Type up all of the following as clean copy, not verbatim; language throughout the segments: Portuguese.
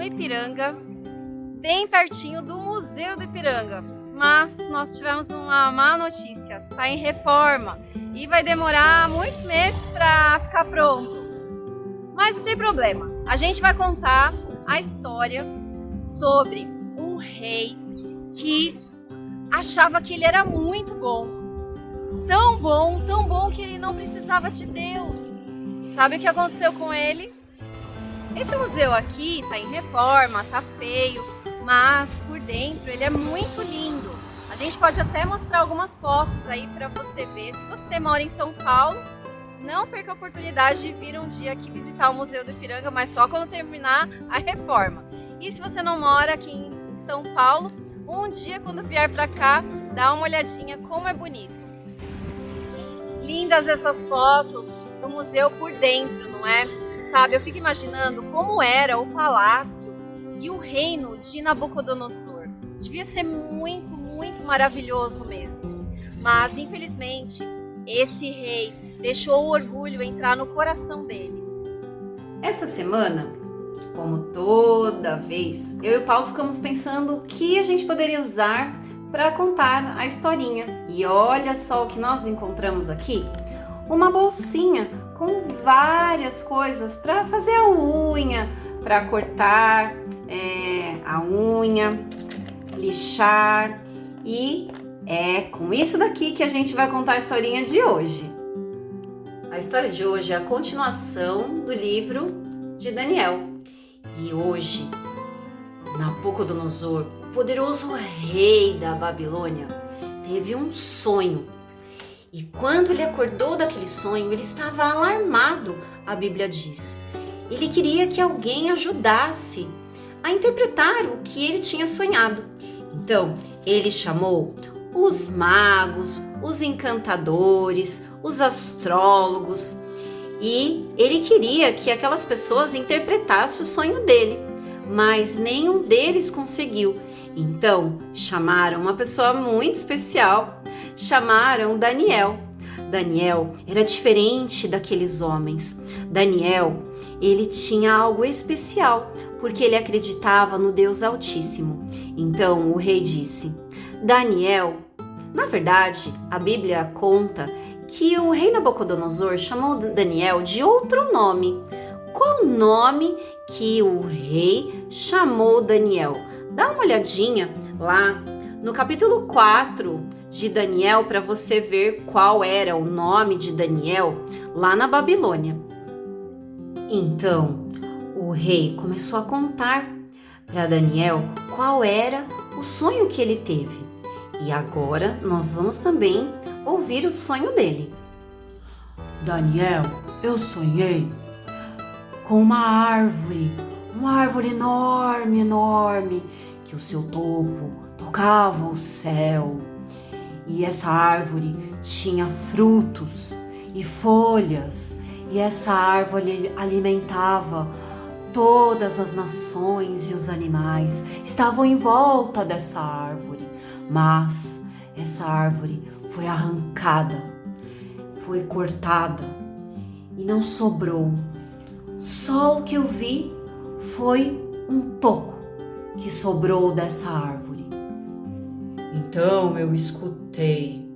Ipiranga, bem pertinho do Museu do Ipiranga. Mas nós tivemos uma má notícia, está em reforma e vai demorar muitos meses para ficar pronto. Mas não tem problema, a gente vai contar a história sobre um rei que achava que ele era muito bom. Tão bom que ele não precisava de Deus. E sabe o que aconteceu com ele? Esse museu aqui tá em reforma, tá feio, mas por dentro ele é muito lindo. A gente pode até mostrar algumas fotos aí para você ver. Se você mora em São Paulo, não perca a oportunidade de vir um dia aqui visitar o Museu do Ipiranga, mas só quando terminar a reforma. E se você não mora aqui em São Paulo, um dia quando vier para cá, dá uma olhadinha como é bonito. Lindas essas fotos do museu por dentro, não é? Sabe, eu fico imaginando como era o palácio e o reino de Nabucodonosor. Devia ser muito maravilhoso mesmo. Mas, infelizmente, esse rei deixou o orgulho entrar no coração dele. Essa semana, como toda vez, eu e o Paulo ficamos pensando o que a gente poderia usar para contar a historinha. E olha só o que nós encontramos aqui. Uma bolsinha com várias coisas para fazer a unha, para cortar a unha, lixar. E é com isso daqui que a gente vai contar a historinha de hoje. A história de hoje é a continuação do livro de Daniel. E hoje, Nabucodonosor, o poderoso rei da Babilônia, teve um sonho. E quando ele acordou daquele sonho, ele estava alarmado, a Bíblia diz. Ele queria que alguém ajudasse a interpretar o que ele tinha sonhado. Então, ele chamou os magos, os encantadores, os astrólogos, e ele queria que aquelas pessoas interpretassem o sonho dele, mas nenhum deles conseguiu. Então, chamaram uma pessoa muito especial, chamaram Daniel. Daniel era diferente daqueles homens. Daniel, ele tinha algo especial, porque ele acreditava no Deus Altíssimo. Então, o rei disse: Daniel, na verdade, a Bíblia conta que o rei Nabucodonosor chamou Daniel de outro nome. Qual o nome que o rei chamou Daniel? Dá uma olhadinha lá no capítulo 4 de Daniel para você ver qual era o nome de Daniel lá na Babilônia. Então, o rei começou a contar para Daniel qual era o sonho que ele teve. E agora nós vamos também ouvir o sonho dele. Daniel, eu sonhei com uma árvore enorme, que o seu topo tocava o céu. E essa árvore tinha frutos e folhas, e essa árvore alimentava todas as nações, e os animais estavam em volta dessa árvore. Mas essa árvore foi arrancada, foi cortada e não sobrou. Só o que eu vi foi um toco que sobrou dessa árvore. Então eu escutei: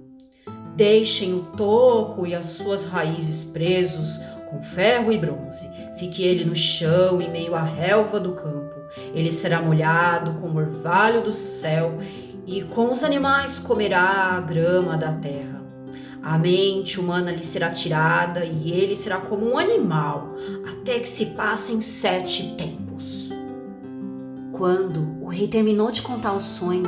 deixem o toco e as suas raízes presos com ferro e bronze. Fique ele no chão, em meio à relva do campo. Ele será molhado com o orvalho do céu, e com os animais comerá a grama da terra. A mente humana lhe será tirada, e ele será como um animal, até que se passem 7 tempos. Quando o rei terminou de contar o sonho,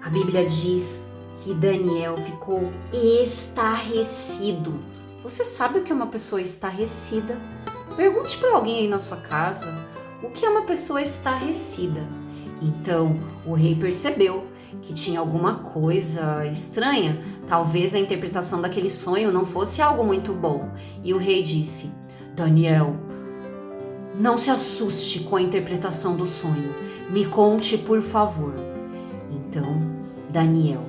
a Bíblia diz que Daniel ficou estarrecido. Você sabe o que é uma pessoa estarrecida? Pergunte para alguém aí na sua casa o que é uma pessoa estarrecida. Então, o rei percebeu que tinha alguma coisa estranha. Talvez a interpretação daquele sonho não fosse algo muito bom. E o rei disse: Daniel, não se assuste com a interpretação do sonho. Me conte, por favor. Então, Daniel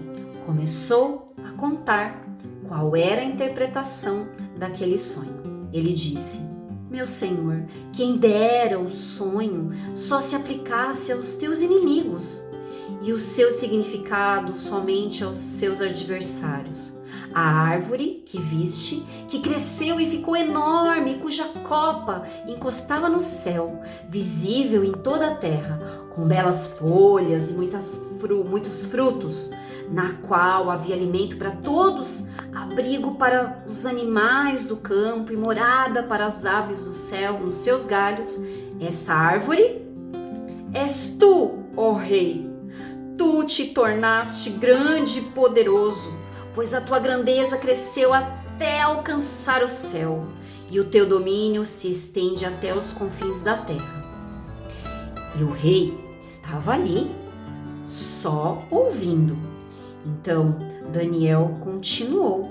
começou a contar qual era a interpretação daquele sonho. Ele disse: meu senhor, quem dera o sonho só se aplicasse aos teus inimigos e o seu significado somente aos seus adversários. A árvore que viste, que cresceu e ficou enorme, cuja copa encostava no céu, visível em toda a terra, com belas folhas e muitos frutos, na qual havia alimento para todos, abrigo para os animais do campo e morada para as aves do céu nos seus galhos. Esta árvore és tu, ó rei. Tu te tornaste grande e poderoso, pois a tua grandeza cresceu até alcançar o céu, e o teu domínio se estende até os confins da terra. E o rei estava ali, só ouvindo. Então Daniel continuou,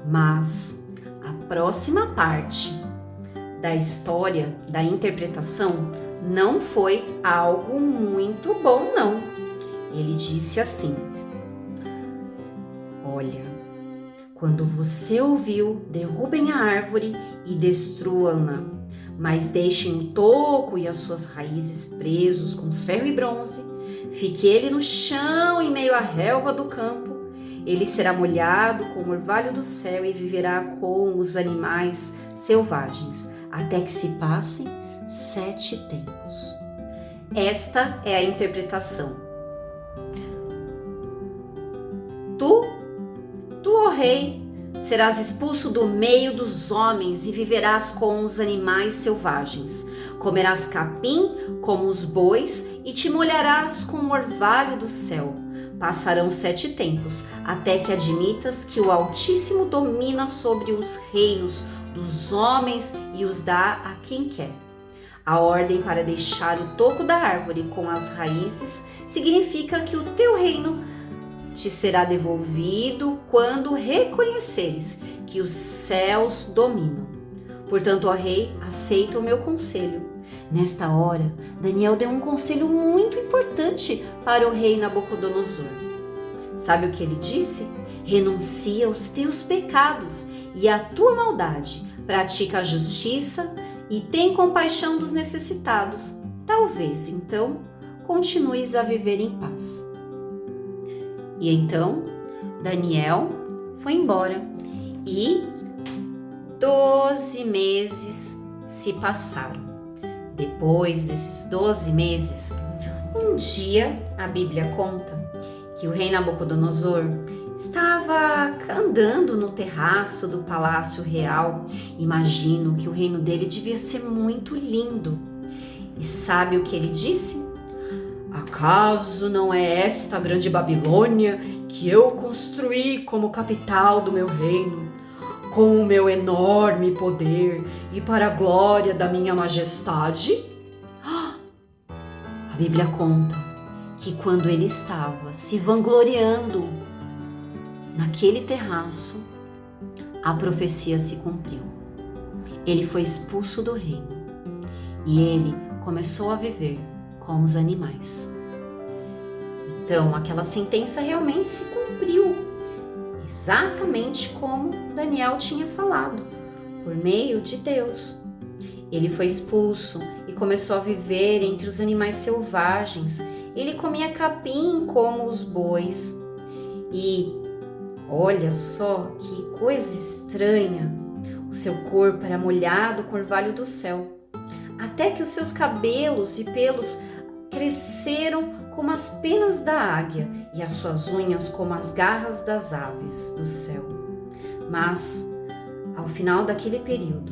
mas a próxima parte da história, da interpretação, não foi algo muito bom, não. Ele disse assim: olha, quando você ouviu, derrubem a árvore e destruam-na, mas deixem o toco e as suas raízes presos com ferro e bronze. Fique ele no chão em meio à relva do campo. Ele será molhado com o orvalho do céu e viverá com os animais selvagens, até que se passem 7 tempos. Esta é a interpretação. Tu, ó rei, serás expulso do meio dos homens e viverás com os animais selvagens. Comerás capim como os bois e te molharás com o orvalho do céu. Passarão 7 tempos, até que admitas que o Altíssimo domina sobre os reinos dos homens e os dá a quem quer. A ordem para deixar o toco da árvore com as raízes significa que o teu reino te será devolvido quando reconheceres que os céus dominam. Portanto, ó rei, aceita o meu conselho. Nesta hora, Daniel deu um conselho muito importante para o rei Nabucodonosor. Sabe o que ele disse? Renuncia aos teus pecados e à tua maldade, pratica a justiça e tem compaixão dos necessitados. Talvez, então, continues a viver em paz. E então, Daniel foi embora e 12 meses se passaram. Depois desses 12 meses, um dia a Bíblia conta que o rei Nabucodonosor estava andando no terraço do palácio real. Imagino que o reino dele devia ser muito lindo. E sabe o que ele disse? Acaso não é esta a grande Babilônia que eu construí como capital do meu reino, com o meu enorme poder e para a glória da minha majestade? A Bíblia conta que quando ele estava se vangloriando naquele terraço, a profecia se cumpriu. Ele foi expulso do reino e ele começou a viver como os animais. Então, aquela sentença realmente se cumpriu, exatamente como Daniel tinha falado, por meio de Deus. Ele foi expulso e começou a viver entre os animais selvagens. Ele comia capim como os bois. E olha só que coisa estranha, o seu corpo era molhado com o orvalho do céu, até que os seus cabelos e pelos cresceram como as penas da águia e as suas unhas como as garras das aves do céu. Mas, ao final daquele período,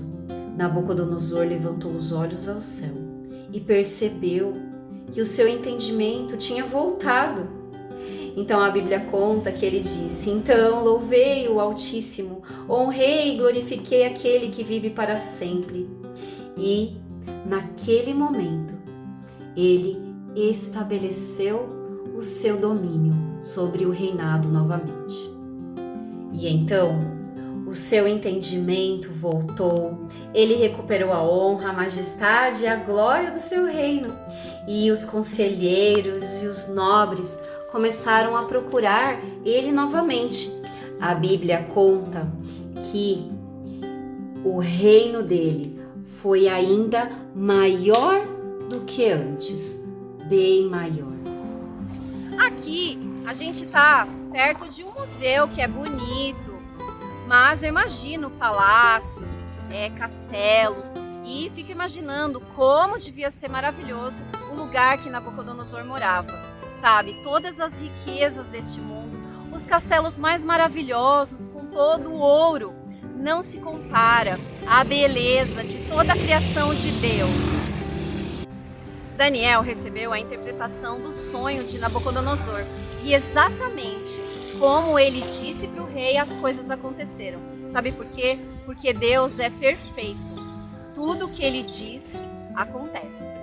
Nabucodonosor levantou os olhos ao céu e percebeu que o seu entendimento tinha voltado. Então a Bíblia conta que ele disse: então louvei o Altíssimo, honrei e glorifiquei aquele que vive para sempre. E, naquele momento, ele estabeleceu o seu domínio sobre o reinado novamente. E então, o seu entendimento voltou, ele recuperou a honra, a majestade e a glória do seu reino. E os conselheiros e os nobres começaram a procurar ele novamente. A Bíblia conta que o reino dele foi ainda maior do que antes, bem maior. Aqui a gente tá perto de um museu que é bonito, mas eu imagino palácios, castelos, e fico imaginando como devia ser maravilhoso o lugar que Nabucodonosor morava. Sabe, todas as riquezas deste mundo, os castelos mais maravilhosos, com todo o ouro, não se compara à beleza de toda a criação de Deus. Daniel recebeu a interpretação do sonho de Nabucodonosor e exatamente como ele disse para o rei, as coisas aconteceram. Sabe por quê? Porque Deus é perfeito. Tudo o que ele diz acontece.